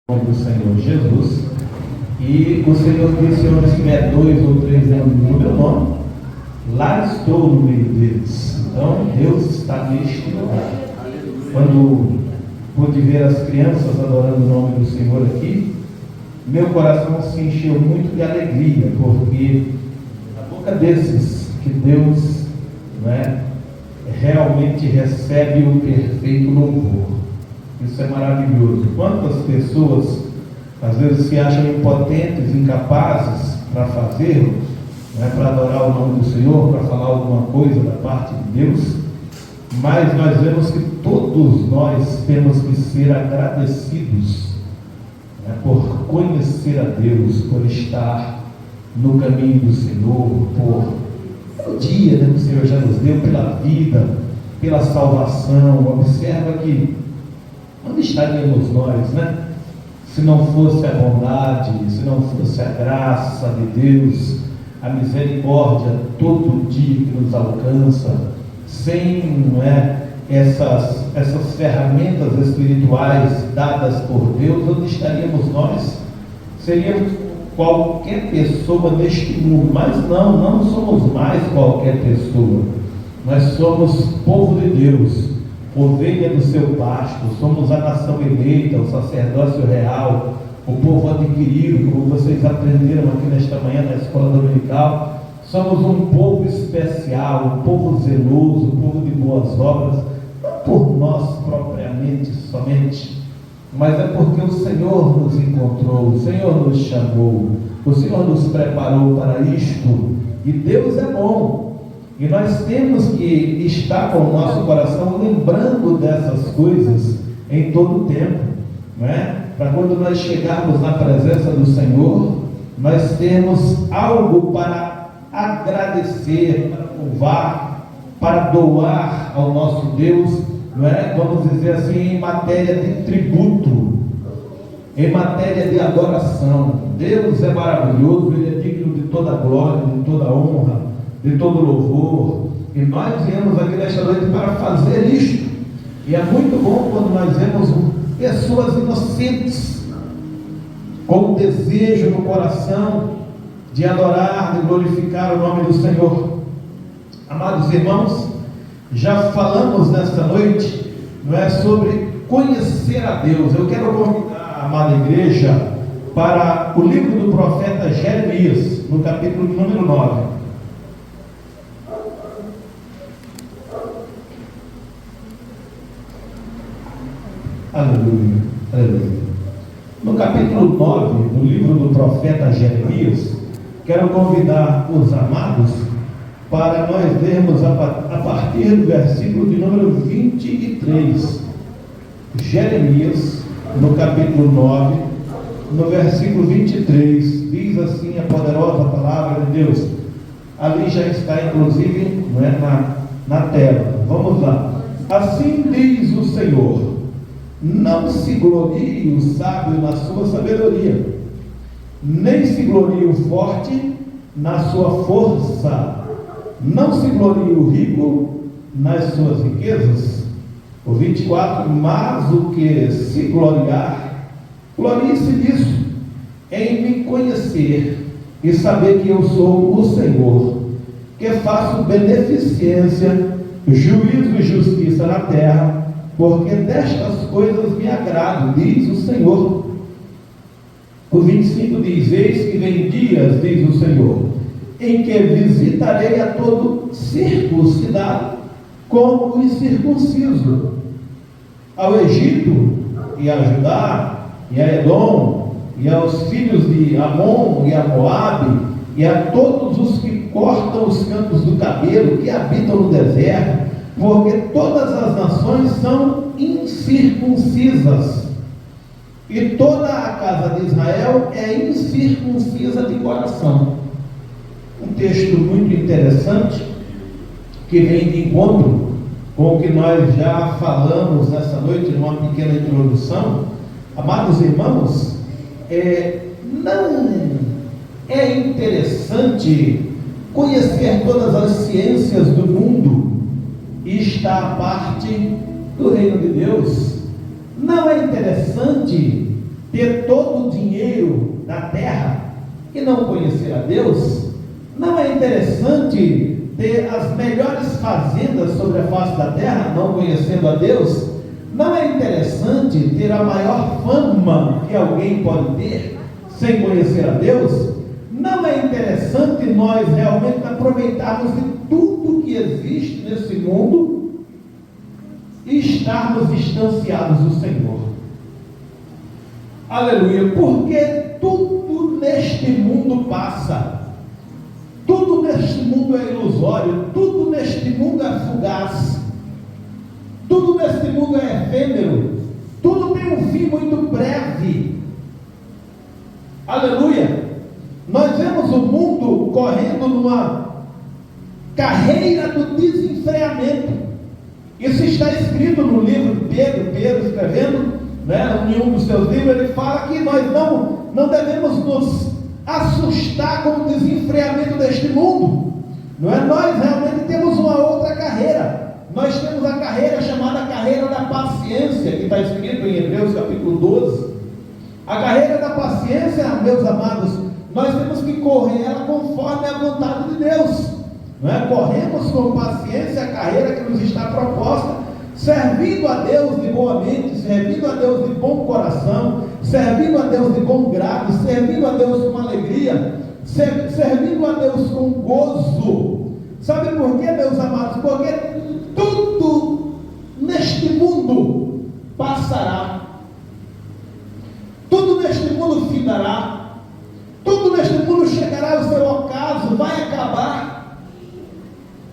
nome do Senhor Jesus. E o Senhor disse: onde estiver 2 ou 3 no meu nome, lá estou no meio deles. Então Deus está neste lugar. Quando pude ver as crianças adorando o nome do Senhor aqui, meu coração se encheu muito de alegria, porque a boca desses que Deus realmente recebe o perfeito louvor. Isso é maravilhoso. Quantas pessoas às vezes se acham impotentes, incapazes para fazer, para adorar o nome do Senhor, para falar alguma coisa da parte de Deus, mas nós vemos que todos nós temos que ser agradecidos por conhecer a Deus, por estar no caminho do Senhor, pelo dia que o Senhor já nos deu, pela vida, pela salvação. Observa que onde estaríamos nós, se não fosse a bondade, se não fosse a graça de Deus, a misericórdia todo dia que nos alcança, sem essas ferramentas espirituais dadas por Deus, onde estaríamos nós? Seríamos qualquer pessoa neste mundo, mas não somos mais qualquer pessoa. Nós somos povo de Deus, ovelha do seu pasto, somos a nação eleita, o sacerdócio real, o povo adquirido, como vocês aprenderam aqui nesta manhã na escola dominical. Somos um povo especial, um povo zeloso, um povo de boas obras, não por nós propriamente somente, mas é porque o Senhor nos encontrou, o Senhor nos chamou, o Senhor nos preparou para isto, e Deus é bom. E nós temos que estar com o nosso coração lembrando dessas coisas em todo o tempo, para quando nós chegarmos na presença do Senhor, nós temos algo para agradecer, para louvar, para doar ao nosso Deus, vamos dizer assim, em matéria de tributo, em matéria de adoração. Deus é maravilhoso, Ele é digno de toda glória, de toda honra, de todo louvor, e nós viemos aqui nesta noite para fazer isto. E é muito bom quando nós vemos pessoas inocentes, com um desejo no coração de adorar, de glorificar o nome do Senhor. Amados irmãos, já falamos nesta noite, sobre conhecer a Deus. Eu quero convidar a amada igreja para o livro do profeta Jeremias, no capítulo número 9. Aleluia, aleluia. No capítulo 9, no livro do profeta Jeremias, quero convidar os amados para nós lermos a partir do versículo de número 23. Jeremias, no capítulo 9, no versículo 23, diz assim a poderosa palavra de Deus. Ali já está inclusive na tela. Vamos lá. Assim diz o Senhor: não se glorie o sábio na sua sabedoria, nem se glorie o forte na sua força, não se glorie o rico nas suas riquezas. O 24, mas o que se gloriar, glorie-se disso, em me conhecer e saber que eu sou o Senhor, que faço beneficência, juízo e justiça na terra, porque destas coisas me agrado, diz o Senhor. O 25 diz: eis que vem dias, diz o Senhor, em que visitarei a todo circuncidado como o incircunciso, ao Egito e a Judá e a Edom e aos filhos de Amon e a Moabe e a todos os que cortam os campos do cabelo, que habitam no deserto, porque todas as nações são incircuncisas, e toda a casa de Israel é incircuncisa de coração. Um texto muito interessante, que vem de encontro com o que nós já falamos nessa noite, numa pequena introdução. Amados irmãos, não é interessante conhecer todas as ciências do mundo e está a parte do reino de Deus? Não é interessante ter todo o dinheiro da terra e não conhecer a Deus? Não é interessante ter as melhores fazendas sobre a face da terra, não conhecendo a Deus? Não é interessante ter a maior fama que alguém pode ter sem conhecer a Deus? Não é interessante nós realmente aproveitarmos de tudo que existe nesse mundo e estarmos distanciados do Senhor? Aleluia, porque tudo neste mundo passa, tudo neste mundo é ilusório, tudo neste mundo é fugaz, tudo neste mundo é efêmero, tudo tem um fim muito breve. Aleluia. Nós vemos o mundo correndo numa carreira do desenfreamento. Isso está escrito no livro de Pedro escrevendo, em um dos seus livros, ele fala que nós não devemos nos assustar com o desenfreamento deste mundo. Nós realmente temos uma outra carreira. Nós temos a carreira chamada carreira da paciência, que está escrito em Hebreus capítulo 12. A carreira da paciência, meus amados, nós temos que correr ela conforme a vontade de Deus. Corremos com paciência a carreira que nos está proposta, servindo a Deus de boa mente, servindo a Deus de bom coração, servindo a Deus de bom grado, servindo a Deus com alegria, servindo a Deus com gozo. Sabe por quê, meus amados? Porque tudo neste mundo passará, tudo neste mundo findará, tudo neste mundo chegará ao seu ocaso, vai acabar.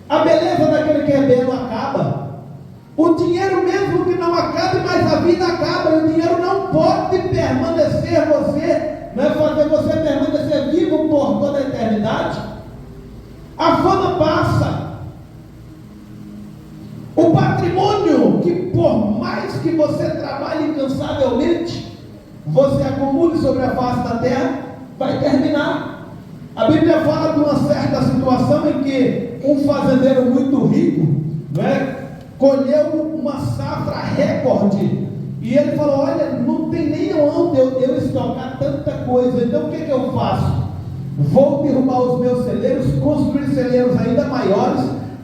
A beleza daquele que é belo acaba. O dinheiro mesmo que não acabe, mas a vida acaba. E o dinheiro não pode permanecer fazer você permanecer vivo por toda a eternidade. A fama passa. O patrimônio, que por mais que você trabalhe incansavelmente, você acumule sobre a face da terra, vai terminar. A Bíblia fala de uma certa situação em que um fazendeiro muito rico, colheu uma safra recorde, e ele falou: olha, não tem nem onde eu estocar tanta coisa, então o que eu faço? Vou derrubar os meus celeiros, construir celeiros ainda maiores,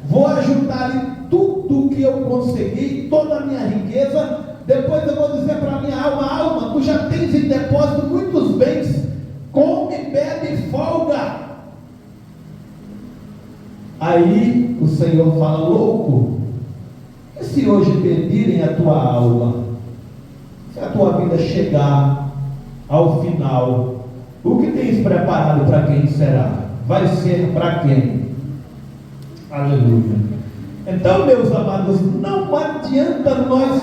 vou ajuntar ali tudo que eu consegui, toda a minha riqueza, depois eu vou dizer para a minha alma: tu já tens em depósito muitos bens, come, bebe e folga. Aí o Senhor fala: louco, e se hoje pedirem a tua alma, se a tua vida chegar ao final, o que tens preparado para quem será? Vai ser para quem? Aleluia. Então, meus amados, não adianta nós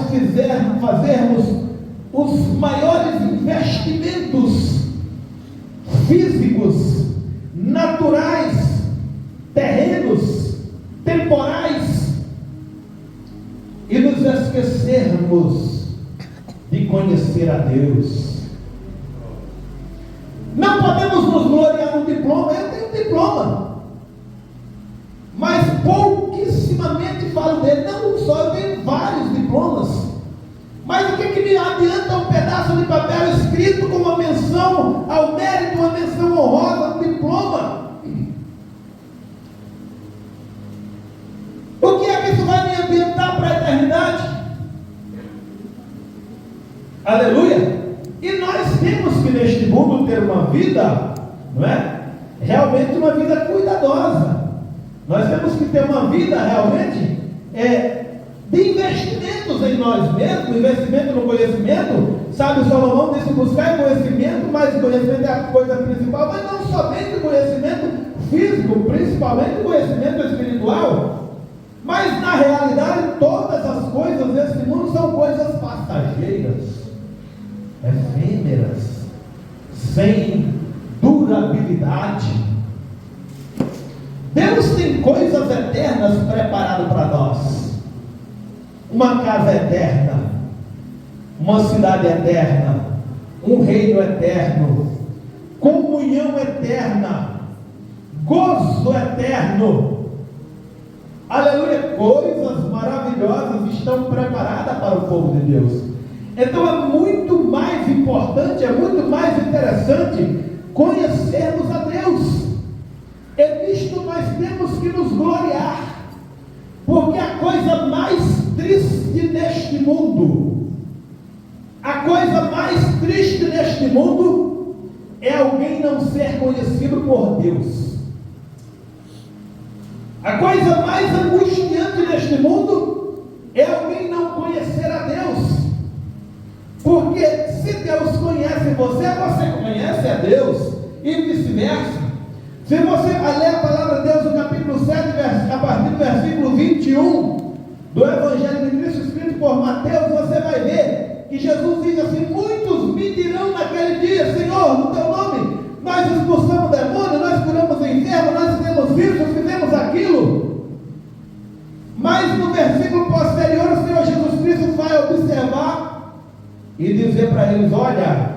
fazermos os maiores investimentos físicos, naturais, terrenos, temporais, e nos esquecermos de conhecer a Deus. Não podemos nos gloriar no diploma. Eu tenho um diploma, mas pouquissimamente falo dele. Não só, eu tenho vários diplomas, mas o que me adianta um pedaço de papel escrito com uma menção ao mérito, uma menção honrosa, um diploma? O que é que isso vai me ambientar para a eternidade? Aleluia! E nós temos que neste mundo ter uma vida, realmente uma vida cuidadosa. Nós temos que ter uma vida realmente de investimentos em nós mesmos, investimento no conhecimento. Sabe, o Salomão disse: buscar conhecimento, mas conhecimento é a coisa principal, mas não somente conhecimento físico, principalmente conhecimento espiritual. Mas na realidade todas as coisas desse mundo são coisas passageiras, efêmeras, sem durabilidade. Deus tem coisas eternas preparadas para nós. Uma casa eterna, uma cidade eterna, um reino eterno, comunhão eterna, gozo eterno. Aleluia! Coisas maravilhosas estão preparadas para o povo de Deus. Então é muito mais importante, é muito mais interessante conhecermos a Deus. É nisto nós temos que nos gloriar, porque a coisa mais triste neste mundo, a coisa mais triste neste mundo é alguém não ser conhecido por Deus. A coisa mais angustiante neste mundo é alguém não conhecer a Deus. Porque se Deus conhece você, você conhece a Deus, e vice-versa. Se você ler a palavra de Deus no capítulo 7, a partir do versículo 21 do Evangelho de Cristo escrito por Mateus, você vai ver que Jesus diz assim: muitos me dirão naquele dia: Senhor, no teu nome nós expulsamos demônio, nós curamos o enfermo, nós fizemos isso, fizemos aquilo. Mas no versículo posterior o Senhor Jesus Cristo vai observar e dizer para eles: olha,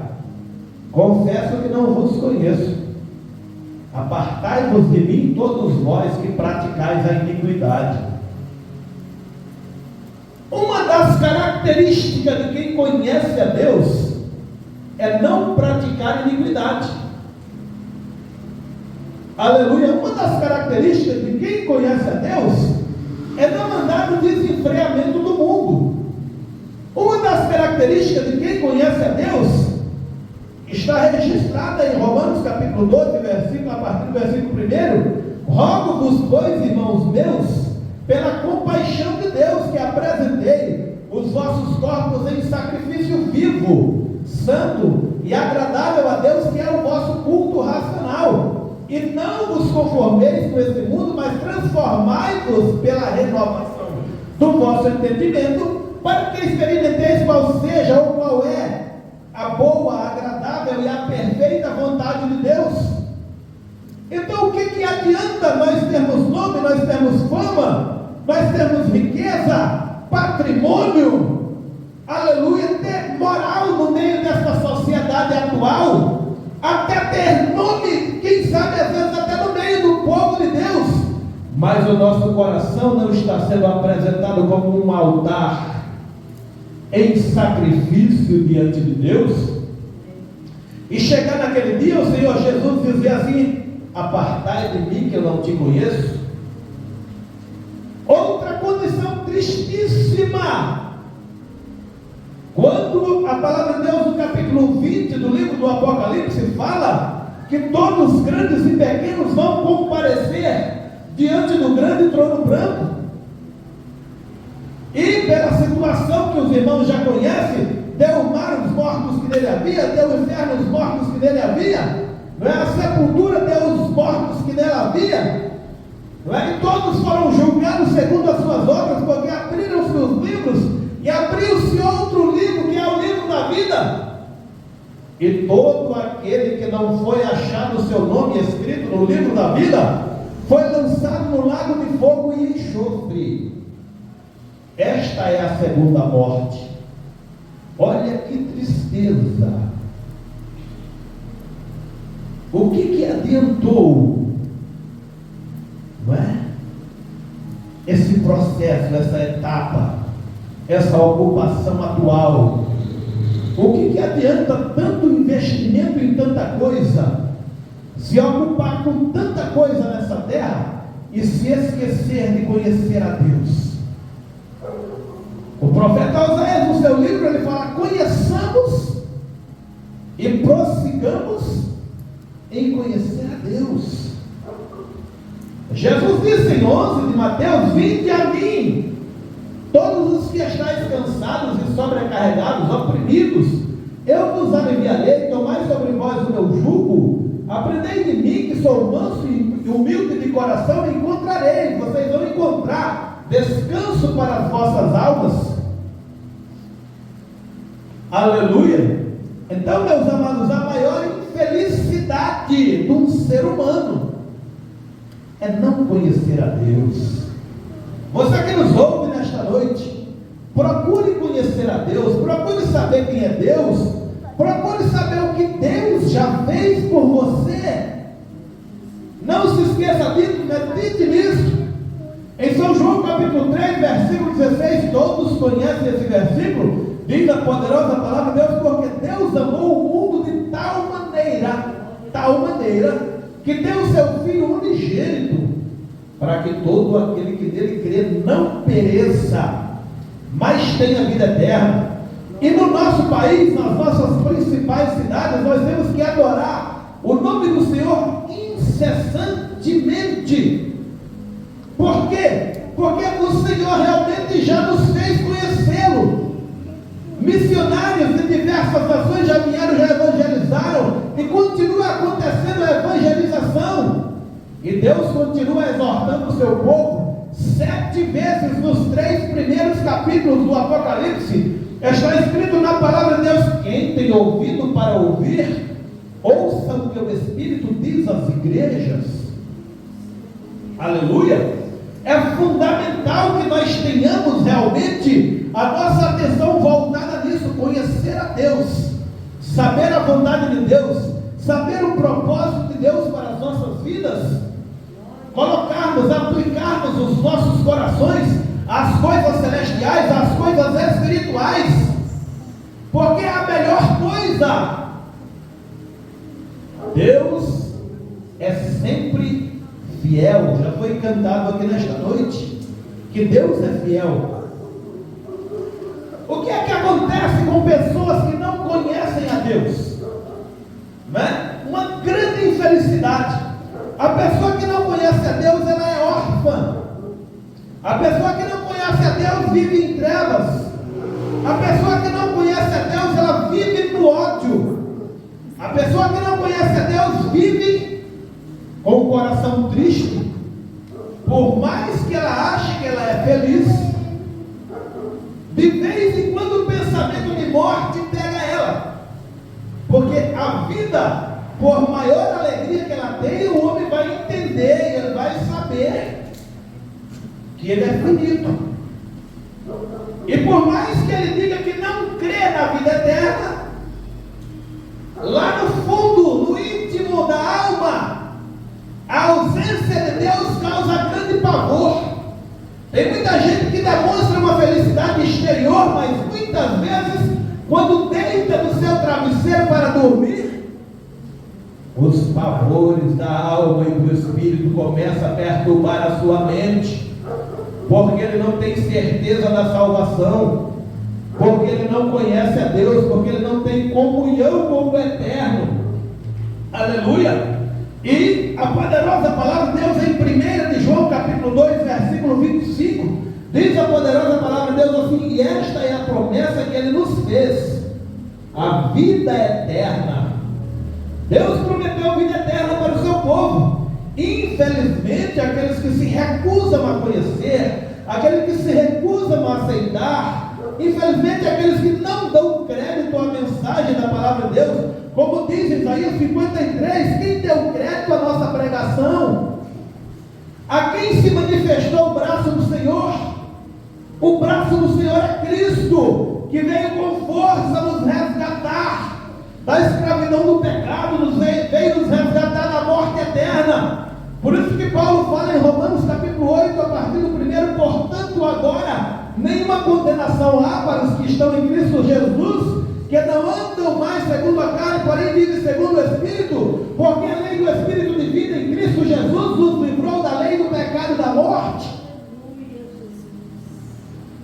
confesso que não vos conheço, apartai-vos de mim todos vós que praticais a iniquidade. Uma das características de quem conhece a Deus é não praticar iniquidade. Aleluia. Uma das características de quem conhece a Deus é não andar no desenfreamento do mundo. Uma das características de quem conhece a Deus está registrada em Romanos capítulo 12, a partir do versículo 1: rogo-vos, pois, irmãos meus, pela compaixão de Deus, que apresentei os vossos corpos em sacrifício vivo, santo e agradável a Deus, que é o vosso culto racional. E não vos conformeis com esse mundo, mas transformai-vos pela renovação do vosso entendimento, para que experimenteis qual seja ou qual é a boa, a agradável e a perfeita vontade de Deus. Então o que adianta nós termos nome, nós termos fama, nós termos riqueza, patrimônio, aleluia, ter moral no meio dessa sociedade atual, até ter nome, quem sabe às vezes até no meio do povo de Deus, mas o nosso coração não está sendo apresentado como um altar em sacrifício diante de Deus, e chegar naquele dia o Senhor Jesus dizer assim: apartai de mim que eu não te conheço. Outra condição tristíssima, quando a palavra de Deus no capítulo 20 do livro do Apocalipse fala que todos os grandes e pequenos vão comparecer diante do grande trono branco. E pela situação que os irmãos já conhecem, deu o mar os mortos que nele havia, deu o inferno os mortos que nele havia, não é? A sepultura deu os mortos que nela havia, não é? E todos foram julgados segundo as suas obras, porque abriram-se os livros, e abriu-se outro livro, que é o livro da vida, e todo aquele que não foi achado o seu nome escrito no livro da vida, foi lançado no lago de fogo e enxofre. Esta é a segunda morte. Olha que tristeza. O que adiantou, não é? Esse processo, essa etapa, essa ocupação atual. O que adianta tanto investimento em tanta coisa, se ocupar com tanta coisa nessa terra e se esquecer de conhecer a Deus? O profeta Oséias, no seu livro, ele fala: conheçamos e prossigamos em conhecer a Deus. Jesus disse em 11 de Mateus: vinde a mim, todos os que estáis cansados e sobrecarregados, oprimidos, eu vos aliviarei. Tomai sobre vós o meu jugo, aprendei de mim, que sou manso e humilde de coração, e encontrareis, vocês vão encontrar descanso para as vossas almas. Aleluia. Então, meus amados, a maior infelicidade de um ser humano é não conhecer a Deus. Você que nos ouve nesta noite, procure conhecer a Deus, procure saber quem é Deus, procure saber o que Deus já fez por você. Não se esqueça disso, medite nisso. Em São João capítulo 3, versículo 16, todos conhecem esse versículo. Diz a poderosa palavra de Deus, porque Deus amou o mundo de tal maneira, que deu o seu Filho unigênito, para que todo aquele que nele crê não pereça, mas tenha vida eterna. E no nosso país, nas nossas principais cidades, nós temos que adorar o nome do Senhor incessantemente. Por quê? Porque o Senhor realmente já nos fez conhecê-lo. Missionários de diversas nações já vieram, já evangelizaram, e continua acontecendo a evangelização. E Deus continua exortando o seu povo. 7 vezes nos 3 primeiros capítulos do Apocalipse está escrito na palavra de Deus: quem tem ouvido para ouvir, ouça o que o Espírito diz às igrejas. Aleluia! É fundamental que nós tenhamos realmente a nossa atenção voltada nisso, conhecer a Deus, saber a vontade de Deus, saber o propósito de Deus para as nossas vidas, colocarmos, aplicarmos os nossos corações às coisas celestiais, às coisas espirituais, porque é a melhor coisa. Deus é sempre fiel. Já foi cantado aqui nesta noite que Deus é fiel. O que é que acontece com pessoas que não conhecem a Deus? Né? Uma grande infelicidade. A pessoa que não conhece a Deus, ela é órfã. A pessoa que não conhece a Deus vive em trevas. A pessoa que não conhece a Deus, ela vive no ódio. A pessoa que não conhece a Deus vive com o coração triste. Por mais que ela ache que ela é feliz, de vez em quando o pensamento de morte pega ela. Porque a vida, por maior alegria que ela tem, o homem vai entender, ele vai saber que ele é finito. E por mais que ele diga que não crê na vida eterna, lá no fundo, no íntimo da alma, a ausência de Deus causa grande pavor. Tem muita gente que demonstra uma felicidade exterior, mas muitas vezes, quando deita no seu travesseiro para dormir, os pavores da alma e do espírito começam a perturbar a sua mente, porque ele não tem certeza da salvação, porque ele não conhece a Deus, porque ele não tem comunhão com o Eterno. Aleluia! E a poderosa palavra de Deus em 1 de João capítulo 2, versículo 25, diz a poderosa palavra de Deus assim: e esta é a promessa que ele nos fez, a vida eterna. Deus prometeu vida eterna para o seu povo. Infelizmente, aqueles que se recusam a conhecer, aqueles que se recusam a aceitar, infelizmente, aqueles que não dão crédito à mensagem da palavra de Deus, como diz Isaías 53, quem deu crédito à nossa pregação? A quem se manifestou o braço do Senhor? O braço do Senhor é Cristo, que veio com força nos resgatar da escravidão do pecado, veio nos resgatar da morte eterna. Por isso que Paulo fala em Romanos capítulo 8, a partir do 1: portanto agora nenhuma condenação há para os que estão em Cristo Jesus, que não andam mais segundo a carne, porém vivem segundo o Espírito, porque a lei do Espírito de vida em Cristo Jesus nos livrou da lei do pecado e da morte.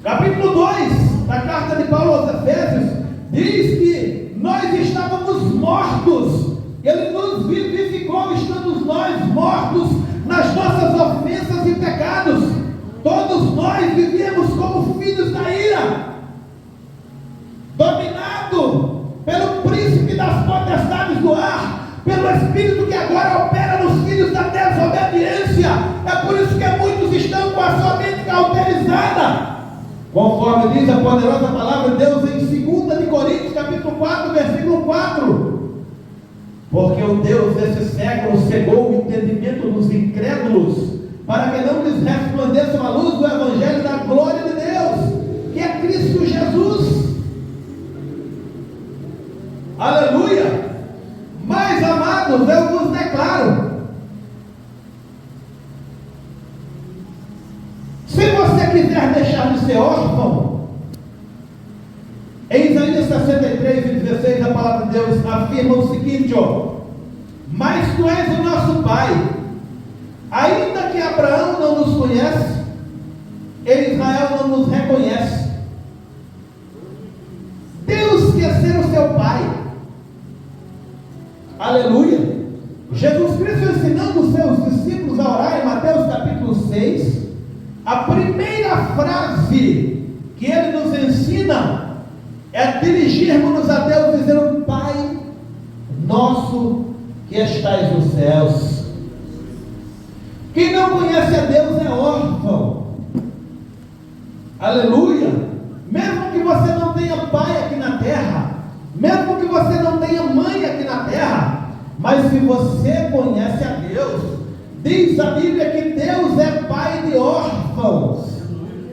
Capítulo 2 da carta de Paulo aos Efésios diz que nós estávamos mortos, ele nos vivificou, estando nós mortos nas nossas ofensas e pecados. Todos nós vivíamos como filhos da ira, dominado pelo príncipe das potestades do ar, pelo espírito que agora opera nos filhos da desobediência. É por isso que muitos estão com a sua mente cauterizada, conforme diz a poderosa palavra de Deus em 2 de Coríntios capítulo 4, versículo 4. Porque o Deus desse século cegou o entendimento dos incrédulos, para que não lhes resplandeça a luz do evangelho da glória de Deus, que é Cristo Jesus. Aleluia! Mas, amados, eu vos declaro, se você quiser deixar de ser órfão, em Isaías 63 e 16, a palavra de Deus afirma o seguinte, ó: mas tu és o nosso Pai, ainda que Abraão não nos conhece, e Israel não nos reconhece. Deus quer ser o seu Pai. Aleluia. Jesus Cristo ensinando os seus discípulos a orar em Mateus capítulo 6, a primeira frase que ele nos ensina é dirigirmos-nos a Deus dizendo: Pai nosso que estais nos céus. Quem não conhece a Deus é órfão. Aleluia. Mesmo que você não tenha pai aqui na terra, mesmo que você não tenha mãe aqui na terra, mas se você conhece a Deus, diz a Bíblia que Deus é pai de órfãos.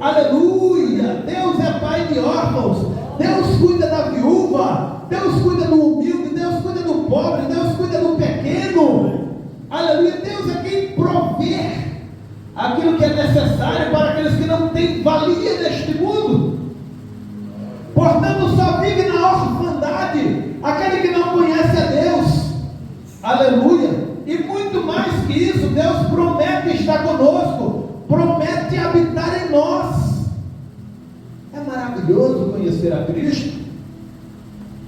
Aleluia. Deus é pai de órfãos. Deus cuida da viúva, Deus cuida do humilde, Deus cuida do pobre, Deus cuida do pequeno. Aleluia. Deus é quem provê aquilo que é necessário para aqueles que não têm valia neste mundo. Portanto, só vive na orfandade aquele que não conhece a Deus. Aleluia. E muito mais que isso, Deus promete estar conosco, promete habitar em nós. É maravilhoso conhecer a Cristo.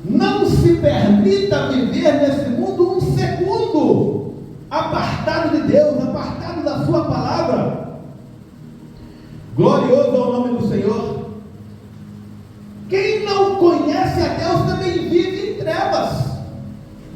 Não se permita viver nesse mundo um segundo apartado de Deus, apartado da sua palavra. Glorioso é o nome do Senhor. Quem não conhece a Deus também vive em trevas,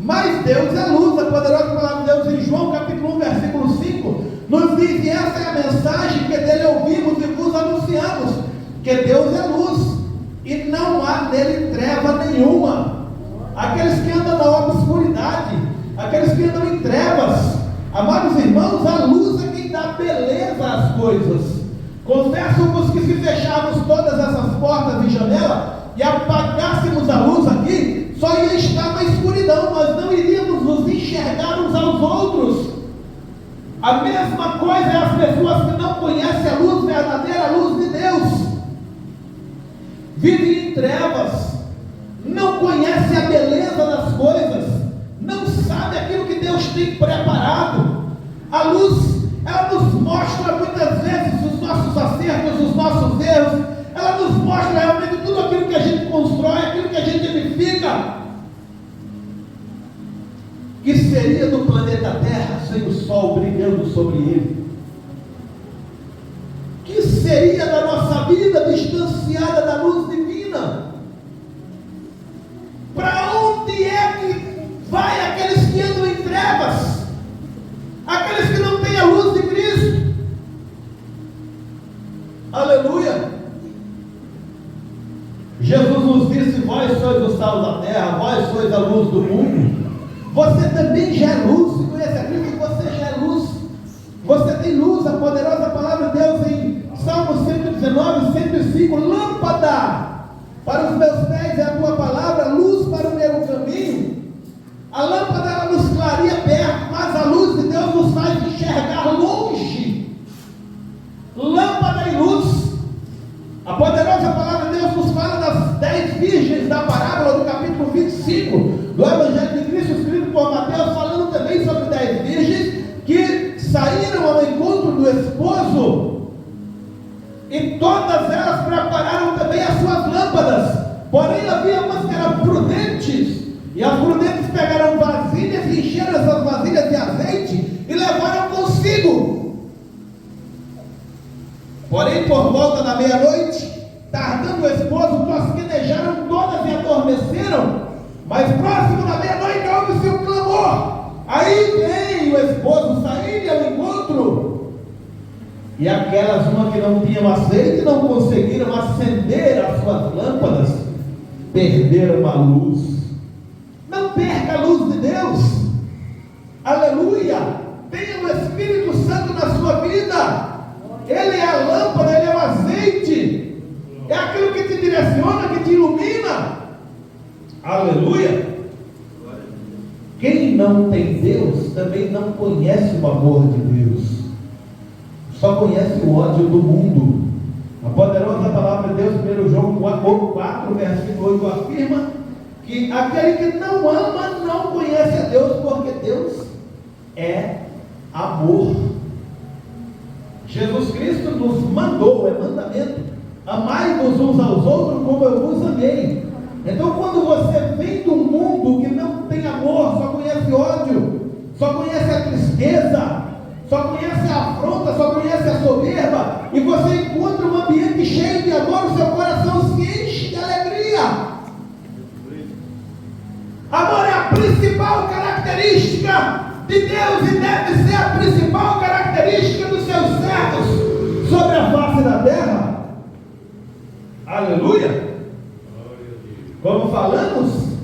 mas Deus é luz. A poderosa palavra de Deus em João capítulo 1 versículo 5 nos diz: e essa é a mensagem que dele ouvimos e vos anunciamos, que Deus é luz e não há nele treva nenhuma. Aqueles que andam na obscuridade, aqueles que andam em trevas, amados irmãos, a luz é quem dá beleza às coisas. Confesso-vos que se fecharmos todas essas portas e janelas e apagássemos a luz aqui, só ia estar na escuridão, nós não iríamos nos enxergar uns aos outros. A mesma coisa é as pessoas que não conhecem a luz verdadeira, a luz de Deus. Vivem em trevas, não conhecem a beleza das coisas, não sabem aquilo que Deus tem preparado. A luz, ela nos mostra muitas vezes os nossos acertos, os nossos erros, ela nos mostra realmente tudo aquilo que a gente constrói, aquilo que a gente edifica. Que seria do planeta Terra sem o sol brilhando sobre ele? Que seria da nossa vida distanciada da luz divina? Para onde é que vai aqueles que andam em trevas? Aqueles que não têm a luz de Cristo? Aleluia. Jesus nos disse: vós sois o sal da terra, vós sois a luz do mundo. Você também já é luz. Se conhece a Cristo, você já é luz. Você tem luz. A poderosa palavra de Deus em Salmo 119, 105: lâmpada para os meus pés é a tua palavra, luz para o meu caminho. A lâmpada, ela nos clareia perto, mas a luz de Deus nos faz enxergar longe. Lâmpada e luz. A poderosa palavra de Deus nos fala das 10 virgens da parábola do capítulo 25 do Evangelho de Cristo, escrito por Mateus, falando também sobre 10 virgens que saíram ao encontro do esposo, e todas elas prepararam também as suas lâmpadas. Porém havia umas que eram prudentes, e as prudentes pegaram vasilhas e encheram essas vasilhas de azeite e levaram consigo. Porém, por volta da meia-noite, tardando o esposo, tosquenejaram todas e adormeceram. Mas próximo da meia-noite ouve-se um clamor. Aí vem o esposo sair ao encontro. E aquelas uma que não tinham azeite, não conseguiram acender as suas lâmpadas, perderam a luz. Não perca a luz de Deus. Aleluia. Tenha o Espírito Santo na sua vida. Ele é a lâmpada, ele é o azeite, é aquilo que te direciona, que te ilumina. Aleluia. Quem não tem Deus também não conhece o amor de Deus, só conhece o ódio do mundo. A poderosa palavra de Deus, 1 João 4, versículo 8, afirma que aquele que não ama não conhece a Deus, porque Deus é amor. Jesus Cristo nos mandou, é mandamento: amai-vos uns aos outros como eu vos amei. Então, quando você vem de um mundo que não tem amor, só conhece ódio, só conhece a tristeza, só conhece a afronta, só conhece a soberba, e você encontra um ambiente cheio de amor, o seu coração se enche de alegria. Amor é a principal característica de Deus e deve ser a principal característica dos seus servos sobre a face da terra. Aleluia! Como falamos,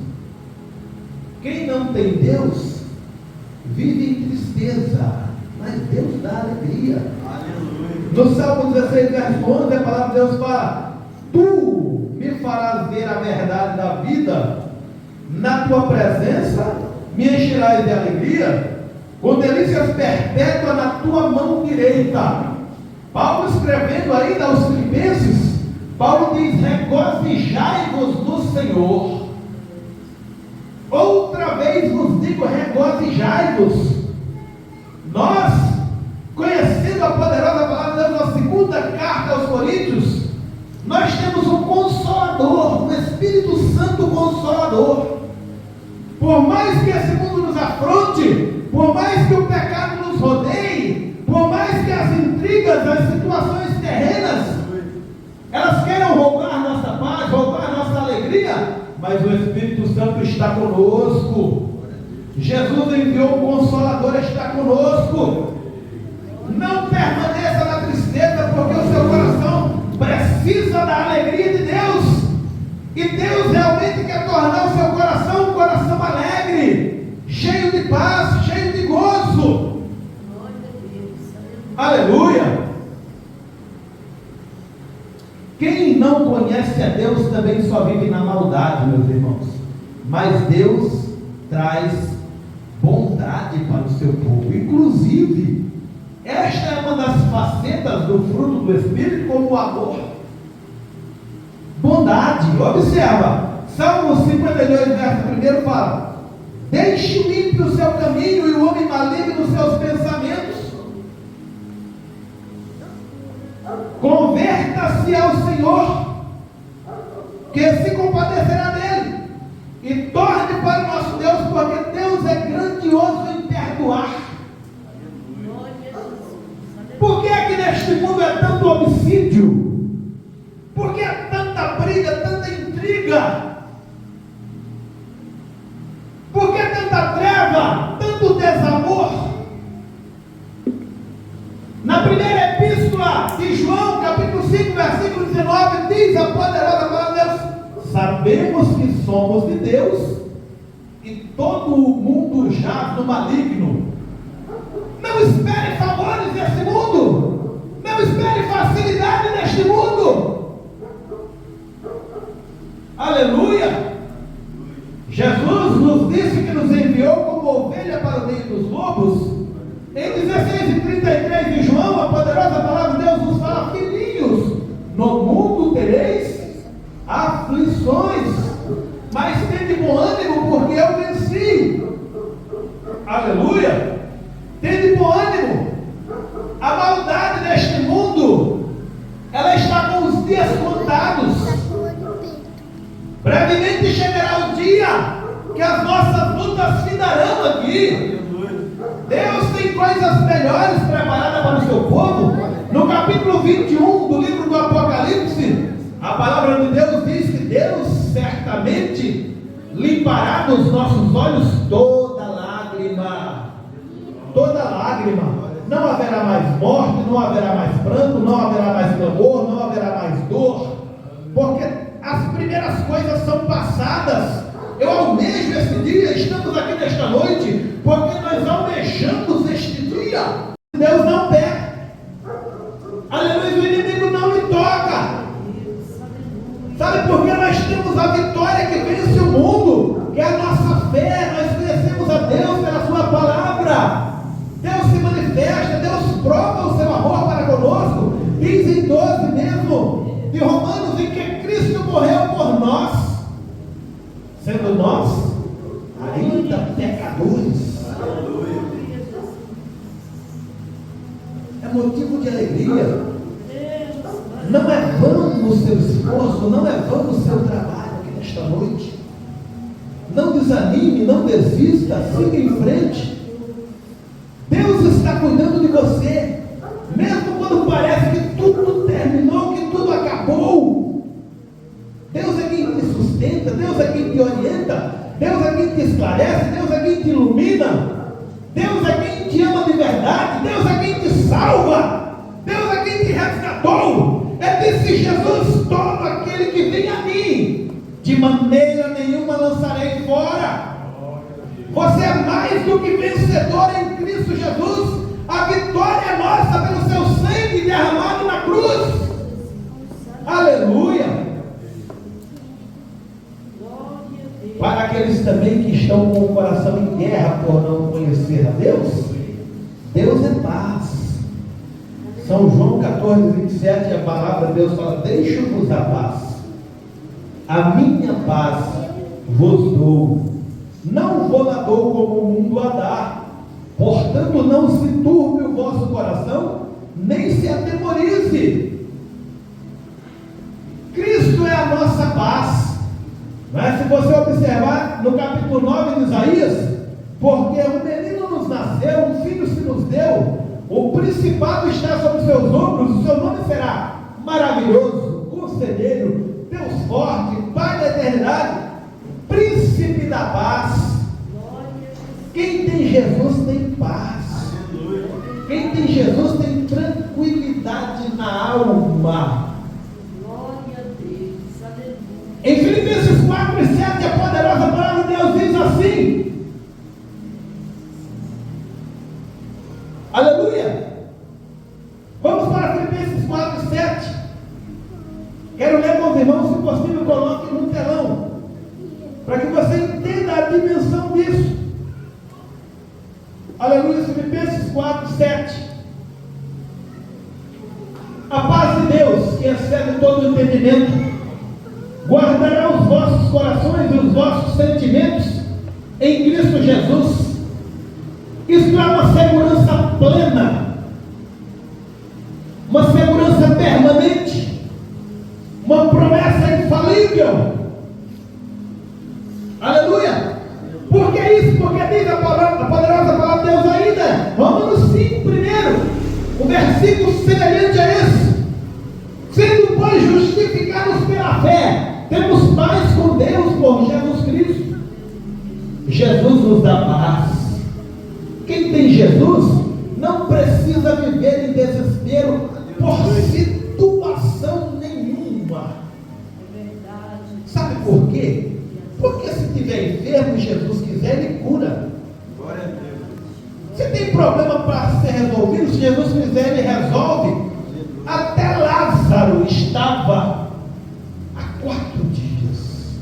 quem não tem Deus vive em tristeza, mas Deus dá alegria. Aleluia. No Salmo 16, verso 11, a palavra de Deus fala: tu me farás ver a verdade da vida, na tua presença me encherás de alegria, com delícias perpétuas na tua mão direita. Paulo, escrevendo ainda aos Filipenses, Paulo diz: regozijai-vos no Senhor. Outra vez vos digo, regozijai-vos. Nós, conhecendo a poderosa palavra de Deus, na segunda carta aos Coríntios, nós temos um Consolador, um Espírito Santo Consolador. Por mais que esse mundo nos afronte, por mais que o pecado nos rodeie, por mais que as intrigas, as situações terrenas, elas queiram roubar nossa paz, roubar nossa alegria, mas o Espírito Santo está conosco. Jesus enviou o Consolador, está conosco. Não permaneça na tristeza, porque o seu coração precisa da alegria de Deus. E Deus realmente quer tornar o seu coração um coração alegre, cheio de paz, cheio de gozo. Aleluia! Quem não conhece a Deus também só vive na maldade, meus irmãos. Mas Deus traz bondade para o seu povo. Inclusive, esta é uma das facetas do fruto do Espírito, como o amor. Bondade. Observa, Salmo 52, verso 1 fala: deixe o ímpio o seu caminho e o homem maligno os seus pensamentos. Converta-se ao Senhor, que se compadecerá dele, e torne para o nosso Deus, porque Deus é grandioso em perdoar. Por que é que neste mundo é tanto homicídio? Por que é tanta briga, tanta intriga? Por que tanta treva, tanto desamor? Na primeira epístola de João, capítulo 5, versículo 19, diz a poderosa palavra de Deus: sabemos que somos de Deus, e todo o mundo jaz no maligno. Não espere favores neste mundo, não espere facilidade neste mundo. Aleluia! Jesus nos disse que nos enviou como ovelha para o meio dos lobos. Em 16:33 de João, a poderosa palavra de Deus nos fala: filhinhos, no mundo tereis aflições, mas tende bom ânimo, porque eu venci. Aleluia! Tende bom ânimo. A maldade deste mundo, ela está com os dias contados. Brevemente chegará o dia que as nossas lutas findarão aqui. Deus tem coisas melhores preparadas para o seu povo. No capítulo 21 do livro do Apocalipse, a palavra de Deus diz que Deus certamente limpará dos nossos olhos toda lágrima. Toda lágrima. Não haverá mais morte, não haverá mais pranto, não haverá mais clamor, não haverá mais dor, porque as primeiras coisas são passadas. Eu almejo esse dia, estamos aqui nesta noite, porque nós almejamos este dia. Deus não perde. Aleluia, o inimigo não lhe toca. Sabe por que nós temos a vitória que vence o mundo? Que é a nossa fé. Nós conhecemos a Deus pela sua palavra. Deus se manifesta, Deus prova o seu amor para conosco. Diz em 12 mesmo: motivo de alegria. Não é vão o seu esforço, não é vão o seu trabalho aqui nesta noite. Não desanime, não desista, siga em frente. Deus está cuidando de você, mesmo quando parece que tudo terminou, que tudo acabou. Deus é quem te sustenta, Deus é quem te orienta, Deus é quem te esclarece, Deus é quem te ilumina, Deus é quem te ama de verdade, Deus é quem te salva, Deus é quem te resgatou. Disse Jesus: todo aquele que vem a mim, de maneira nenhuma lançarei fora. Você é mais do que vencedor em Cristo Jesus. A vitória é nossa pelo seu sangue derramado na cruz. Aleluia. Para aqueles também que estão com o coração em guerra por não conhecer a Deus, Deus é paz. São João 14, 27, a palavra de Deus fala: deixo-vos a paz, a minha paz vos dou, não vou lá dou como o mundo a dá. Portanto, não se turbe o vosso coração, nem se atemorize. Cristo é a nossa paz. Mas se você observar no capítulo 9 de Isaías, porque um menino nos nasceu, um filho se nos deu, o principado está sobre seus ombros, o seu nome será Maravilhoso, Conselheiro, Deus Forte, Pai da Eternidade, Príncipe da Paz. Quem tem Jesus tem paz. Quem tem Jesus tem tranquilidade na alma. Em Filipenses 4, 7, a poderosa palavra de Deus diz assim: aleluia. Vamos para Filipenses 4, 7. Quero ler com os irmãos, se possível coloque no telão, para que você entenda a dimensão disso. Aleluia. Filipenses 4, 7. A paz de Deus, que excede todo o entendimento, guardará os vossos corações e os vossos sentimentos em Cristo Jesus. Isto é uma segurança plena, uma segurança permanente, uma promessa infalível. Aleluia. Por que isso? Porque diz a poderosa palavra de Deus ainda, Romanos 5, primeiro, o versículo semelhante a esse: sendo pois justificados pela fé, temos paz com Deus por Jesus Cristo. Jesus nos dá paz. Quem tem Jesus não precisa viver em desespero por situação nenhuma. Sabe por quê? Porque se estiver enfermo e Jesus quiser, Ele cura. Se tem problema para ser resolvido, se Jesus quiser, Ele resolve. Até Lázaro estava há 4 dias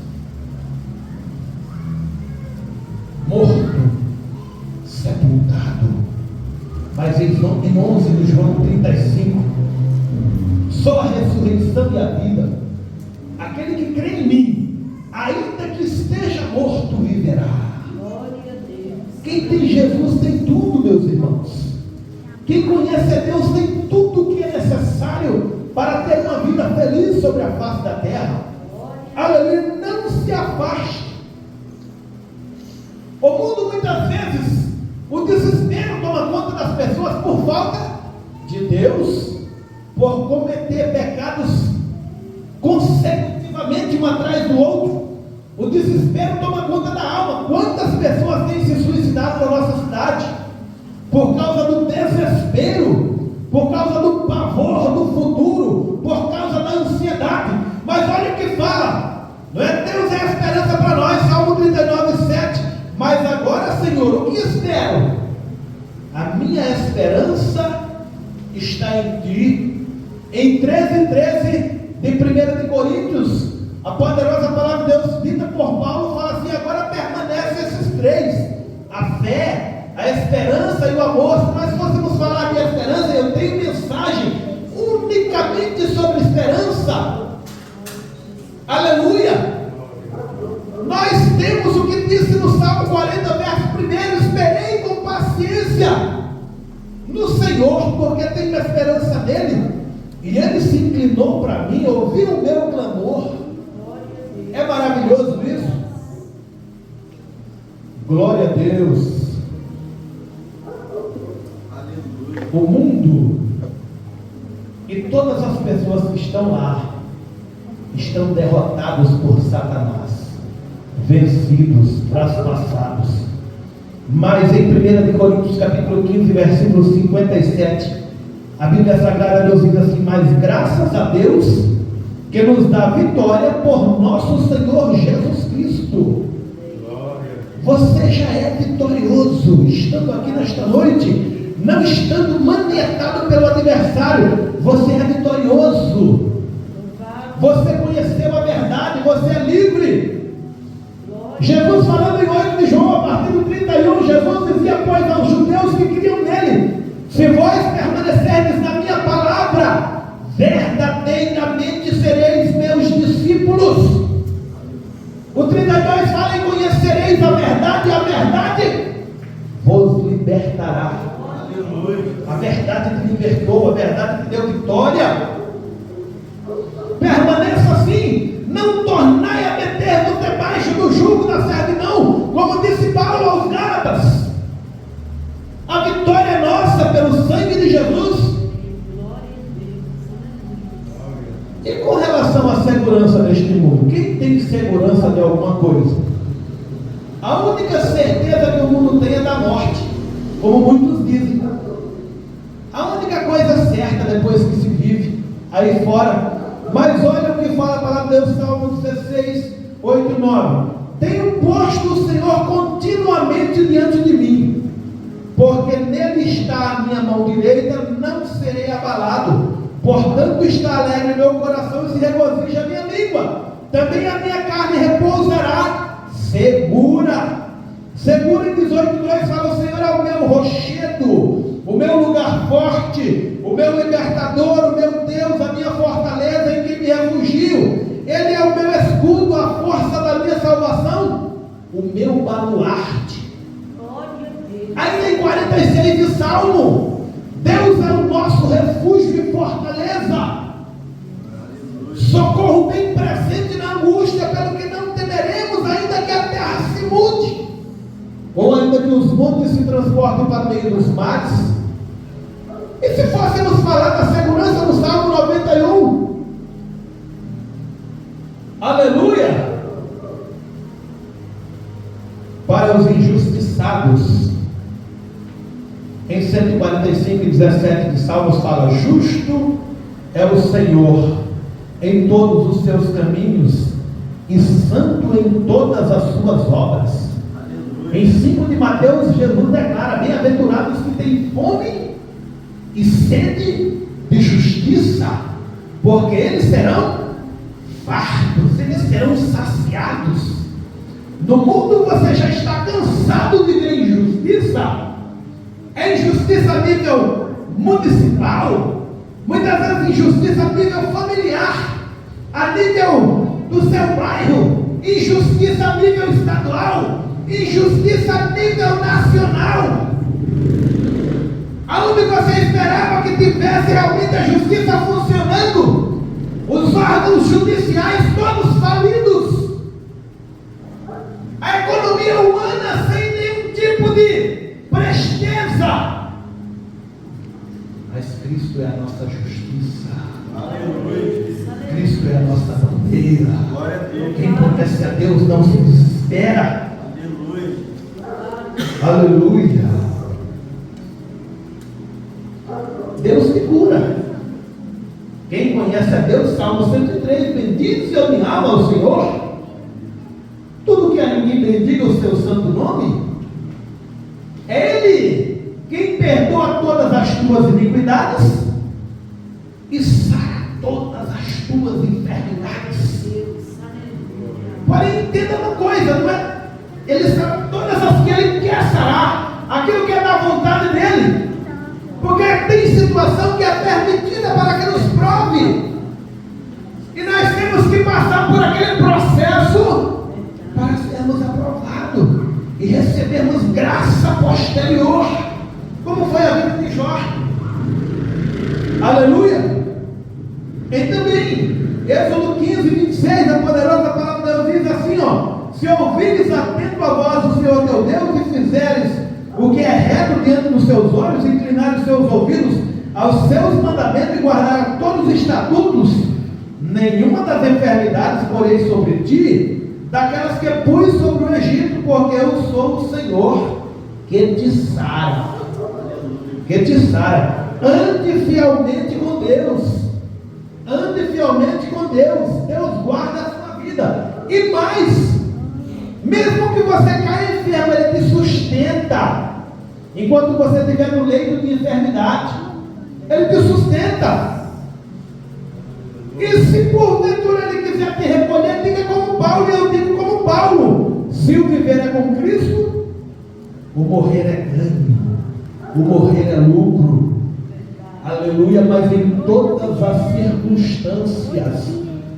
morto, sepultado. Mas em 11 de João 35, só a ressurreição e a vida. Aquele que crê em mim, ainda que esteja morto, viverá. Glória a Deus. Quem tem Jesus tem tudo, meus irmãos. Quem conhece a Deus tem tudo o que é necessário para ter uma vida feliz sobre a face da terra. Aleluia. Não se afaste. O mundo muitas vezes, o desespero toma conta das pessoas por falta de Deus, por cometer pecados consecutivamente um atrás do outro. O desespero toma conta da alma. Quantas pessoas têm se suicidado na nossa cidade por causa do desespero, por causa do pavor do futuro, por causa da ansiedade? Mas olha o que fala, não é? Deus é a esperança para nós, Salmo 39, 7. Mas agora, Senhor, o que espero? A minha esperança está em Ti. Em 13 de 1 de Coríntios, a poderosa palavra de Deus dita por Paulo fala assim: agora permanecem esses 3: a fé, a esperança e o amor. Se nós fôssemos falar de esperança, eu tenho mensagem unicamente sobre esperança. Aleluia. Nós temos o que disse no Salmo 40, verso 1: esperei com paciência no Senhor, porque tenho esperança nele, e ele se inclinou para mim, ouviu o meu clamor. É maravilhoso isso? Glória a Deus. O mundo e todas as pessoas que estão lá estão derrotados por Satanás, vencidos, traspassados. Mas em 1 Coríntios capítulo 15, versículo 57, a Bíblia Sagrada nos diz assim: mas graças a Deus que nos dá vitória por nosso Senhor Jesus Cristo. Você já é vitorioso, estando aqui nesta noite, não estando manietado pelo adversário. Você é vitorioso. Você conheceu a verdade, você é livre. Jesus falando em 8 de João, a partir do 31, Jesus dizia, pois, aos judeus que criam nele: se vós permanecerdes na minha palavra, verdadeiramente sereis meus discípulos. O 32 fala em conhecereis a verdade, e a verdade vos libertará. A verdade te libertou, a verdade te deu vitória. Permaneça assim, não tornai a meter-vos debaixo do jugo da servidão, como disse Paulo aos Gálatas. A vitória é nossa pelo sangue de Jesus. E com relação à segurança neste mundo, quem tem segurança de alguma coisa? A única certeza que o mundo tem é da morte, como muitos dizem. A única coisa certa depois que se vive aí fora. Mas olha o que fala a palavra de Deus, Salmo 16, 8 e 9. Tenho posto o Senhor continuamente diante de mim, porque nele está a minha mão direita, não serei abalado. Portanto está alegre meu coração e se regozija a minha língua. Também a minha carne repousará segura. Segura em 18:2 fala: o Senhor é o meu rochedo, o meu lugar forte, o meu libertador, o meu Deus, a minha fortaleza em que me refugio. Ele é o meu escudo, a força da minha salvação, o meu baluarte. Ainda em 46 de Salmo, Deus é o nosso refúgio e fortaleza, socorro bem presente na angústia, pelo que não temeremos, ainda que a terra se mude, ou ainda que os montes se transportem para o meio dos mares. E se fôssemos falar da segurança do Salmo 91? Aleluia! Para os injustiçados, em 145 e 17 de Salmos fala: justo é o Senhor em todos os seus caminhos e santo em todas as suas obras. Em 5 de Mateus, Jesus declara: bem-aventurados que têm fome e sede de justiça, porque eles serão fartos, eles serão saciados. No mundo você já está cansado de ver injustiça. É injustiça a nível municipal, muitas vezes injustiça a nível familiar, a nível do seu bairro, injustiça a nível estadual, injustiça a nível nacional. Aonde você esperava que tivesse realmente a justiça funcionando, os órgãos judiciais todos falidos, a economia humana sem nenhum tipo de presteza. Mas Cristo é a nossa justiça. Aleluia. Cristo é a nossa bandeira. Quem conhece a Deus não se desespera. Aleluia. Aleluia. Deus te cura. Quem conhece a Deus, Salmo 103, bendize a minha alma ao Senhor. Tudo que a ninguém bendiga o seu santo nome. É Ele quem perdoa todas as tuas iniquidades e sara todas as tuas enfermidades. Porém, entenda uma coisa, não é? Ele sabe todas as que Ele quer sarar, aquilo que é da vontade dEle, porque tem situação que é permitida para que nos prove, e nós temos que passar por aquele processo para sermos aprovados e recebermos graça posterior, como foi a vida de Jó. quarto. Aleluia! E também, Êxodo 15, 26, a poderosa palavra de Deus diz assim, ó: se ouvires atento a voz do Senhor teu Deus e fizeres o que é reto diante dos seus olhos, e inclinares os seus ouvidos aos seus mandamentos e guardar todos os estatutos, nenhuma das enfermidades porei sobre ti, daquelas que pus sobre o Egito, porque eu sou o Senhor que te sara. Que te sara. Ande fielmente com Deus. Ande fielmente com Deus. Deus guarda a sua vida. E mais, mesmo que você caia enfermo, Ele te sustenta. Enquanto você estiver no leito de enfermidade, Ele te sustenta. E se porventura Ele quiser te recolher, diga como Paulo, e eu digo como Paulo: se o viver é com Cristo, o morrer é ganho, o morrer é lucro. Aleluia. Mas em todas as circunstâncias,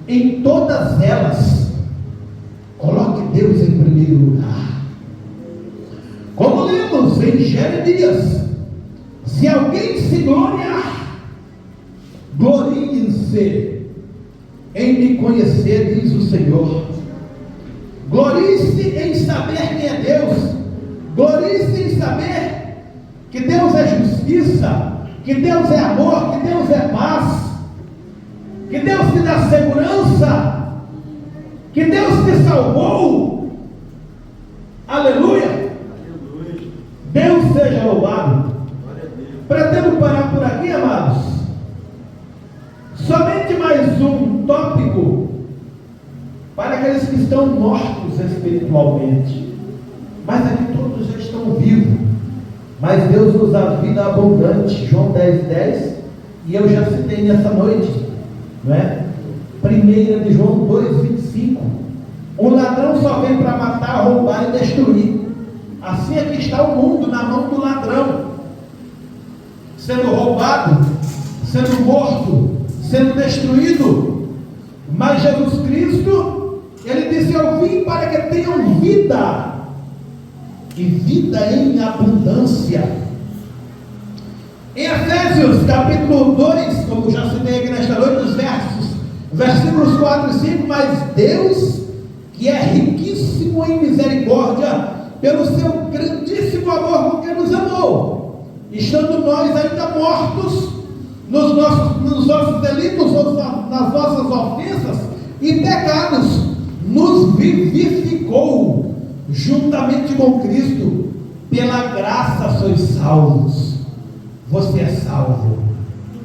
em todas elas, coloque Deus em primeiro lugar. Como lemos em Jeremias: se alguém se gloriar, glorie-se em me conhecer, diz o Senhor. Glorie-se em saber quem é Deus. Glorie-se em saber que Deus é justiça, que Deus é amor, que Deus é paz, que Deus te dá segurança, que Deus te salvou. Aleluia. Deus seja louvado. Pretendo parar por aqui, amados. Somente mais um tópico para aqueles que estão mortos espiritualmente. Mas aqui todos já estão vivos. Mas Deus nos dá vida abundante. João 10:10. E eu já citei nessa noite, não é? 1 de João 2:25. O ladrão só vem para matar, roubar e destruir. Assim aqui está o mundo na mão do ladrão, sendo roubado, sendo morto, sendo destruído. Mas Jesus Cristo, Ele disse: eu vim para que tenham vida, e vida em abundância. Em Efésios capítulo 2, como já citei aqui nesta noite, os versículos 4 e 5, mas Deus, que é riquíssimo em misericórdia, pelo seu grandíssimo amor com que nos amou, estando nós ainda mortos nos nossos delitos ou nas nossas ofensas e pecados, nos vivificou juntamente com Cristo. Pela graça sois salvos. Você é salvo.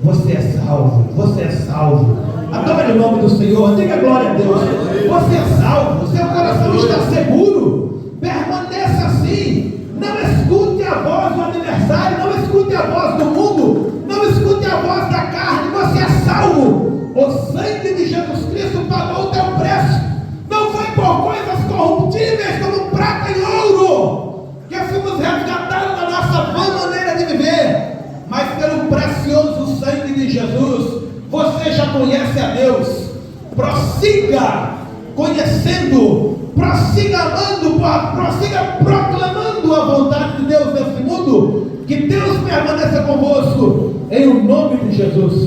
Você é salvo. Você é salvo. Adore o nome do Senhor. Diga glória a Deus. Você é salvo. Seu coração está seguro. Permaneça assim. Não escute a voz do adversário. Não escute a voz do mundo. Não escute a voz da carne. Você é salvo. O sangue de Jesus Cristo pagou o teu preço. Não foi por coisas corruptíveis como prata e ouro que fomos resgatados da nossa vã maneira de viver, mas pelo precioso sangue de Jesus. Você já conhece a Deus. Prossiga conhecendo, prossiga amando, prossiga proclamando a vontade de Deus nesse mundo. Que Deus permaneça convosco, em o nome de Jesus.